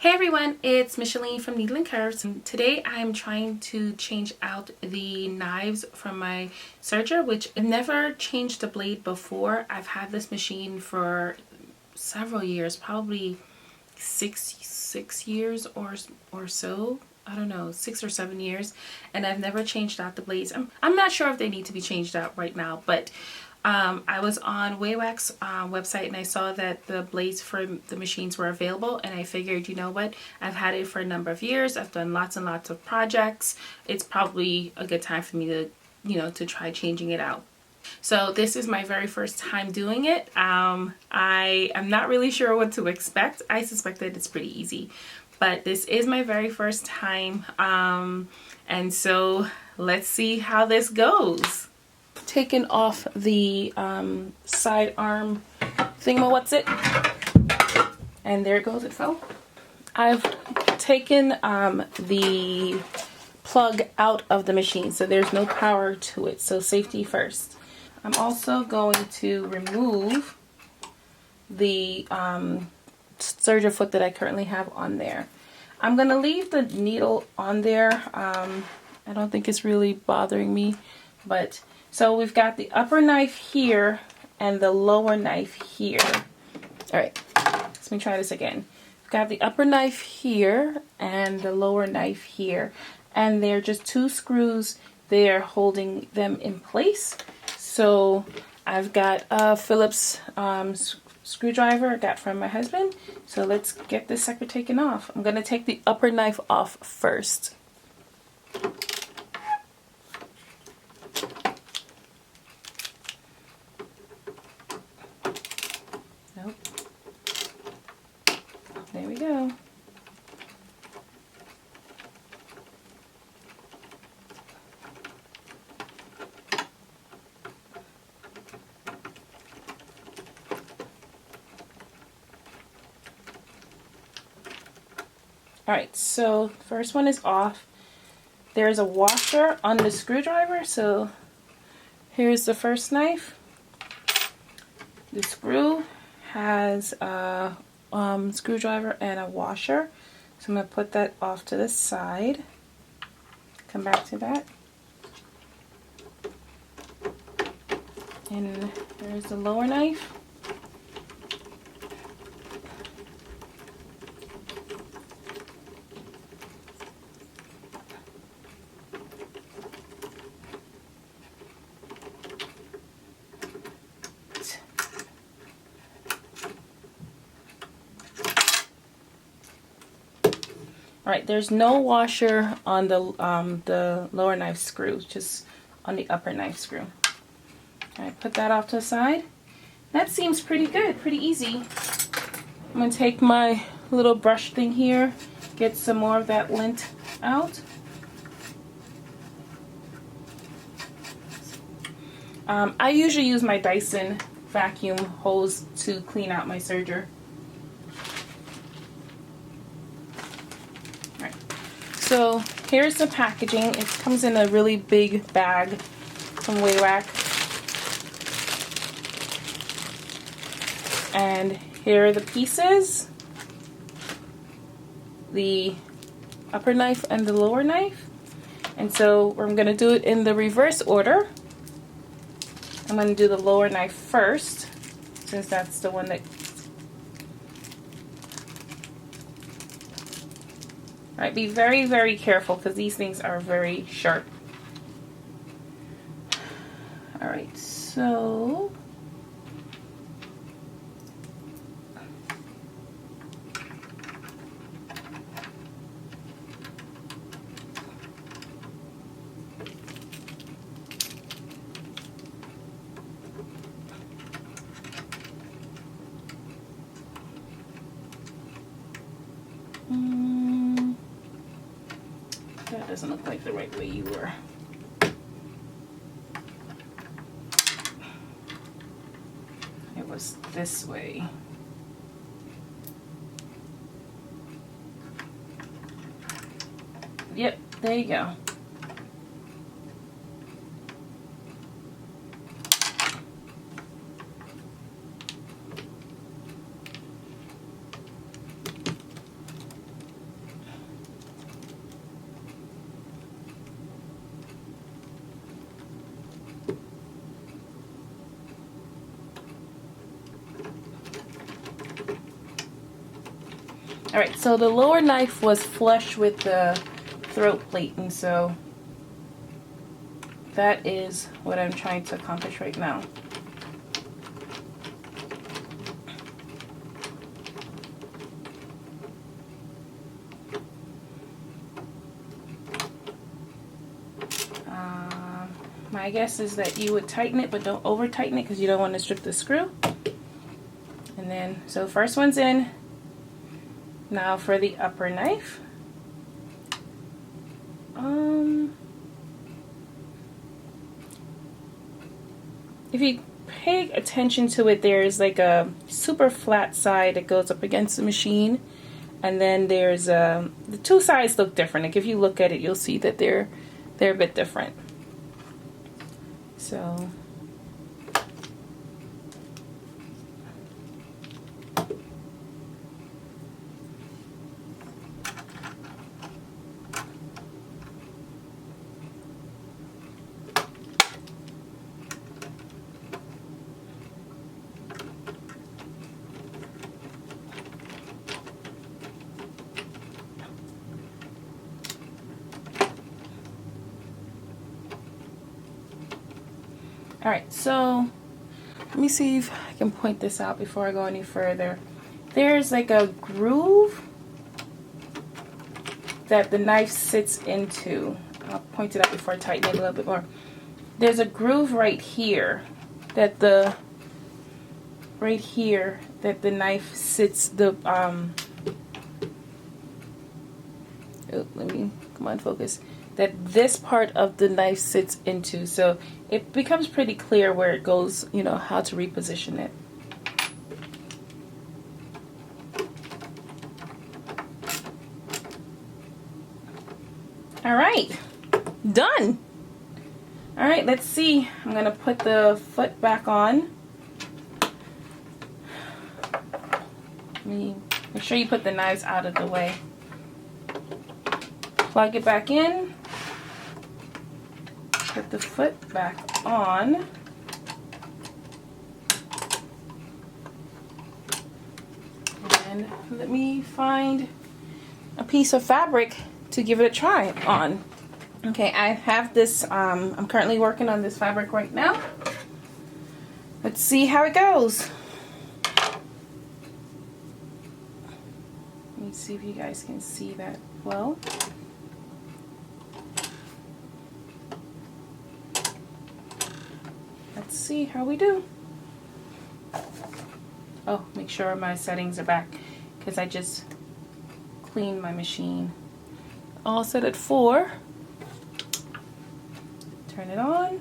Hey everyone, it's Micheline from Needle and Curves. Today I'm trying to change out the knives from my serger, which I've never changed the blade before. I've had this machine for several years, probably six years or so. I don't know, 6 or 7 years, and I've never changed out the blades. I'm not sure if they need to be changed out right now, but I was on Waywack's website and I saw that the blades for the machines were available, and I figured, you know what, I've had it for a number of years. I've done lots and lots of projects. It's probably a good time for me to, to try changing it out. So this is my very first time doing it. I am not really sure what to expect. I suspect that it's pretty easy, but this is my very first time. And so let's see how this goes. Taken off the side arm thingamawhatsit, and there it goes, it fell. I've taken the plug out of the machine, so there's no power to it, so safety first. I'm also going to remove the serger foot that I currently have on there. I'm going to leave the needle on there. I don't think it's really bothering me, but so we've got the upper knife here and the lower knife here. All right, let me try this again. We've got the upper knife here and the lower knife here, and they're just 2 screws there holding them in place. So I've got a Phillips screwdriver I got from my husband. So let's get this sucker taken off. I'm going to take the upper knife off first. Nope. There we go. Alright, so first one is off. There's a washer on the screwdriver, so here's the first knife. The screw has a screwdriver and a washer, so I'm going to put that off to the side. Come back to that. And there's the lower knife. Alright, there's no washer on the lower knife screw, just on the upper knife screw. Alright, put that off to the side. That seems pretty good, pretty easy. I'm going to take my little brush thing here, get some more of that lint out. I usually use my Dyson vacuum hose to clean out my serger. So here's the packaging. It comes in a really big bag from Waywack. And here are the pieces. The upper knife and the lower knife. And so I'm going to do it in the reverse order. I'm going to do the lower knife first, since that's the one that... Alright, be very, very careful because these things are very sharp. Alright, so... that doesn't look like the right way you were. It was this way. Yep, there you go. Alright, so the lower knife was flush with the throat plate, and so that is what I'm trying to accomplish right now. My guess is that you would tighten it, but don't over tighten it because you don't want to strip the screw. And then, so first one's in. Now for the upper knife. If you pay attention to it, there's like a super flat side that goes up against the machine, and then there's the two sides look different. Like if you look at it, you'll see that they're a bit different. So alright, so let me see if I can point this out before I go any further. There's like a groove that the knife sits into. I'll point it out before I tighten it a little bit more. There's a groove right here that the knife sits, let me, come on, focus. That this part of the knife sits into, so it becomes pretty clear where it goes, you know, how to reposition it. All right, done. All right, let's see. I'm gonna put the foot back on. Let me make sure you put the knives out of the way. Plug it back in. Put the foot back on. And let me find a piece of fabric to give it a try on. Okay, I have this, I'm currently working on this fabric right now. Let's see how it goes. Let me see if you guys can see that well. Let's see how we do. Oh, make sure my settings are back because I just cleaned my machine. All set at 4. Turn it on.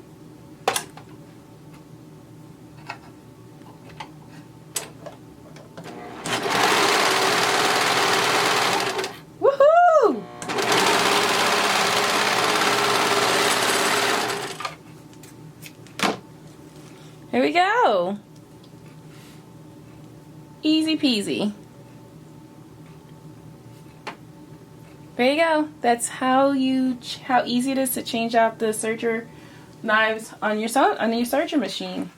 Woohoo! Here we go. Easy peasy. There you go. That's how easy it is to change out the serger knives on your serger machine.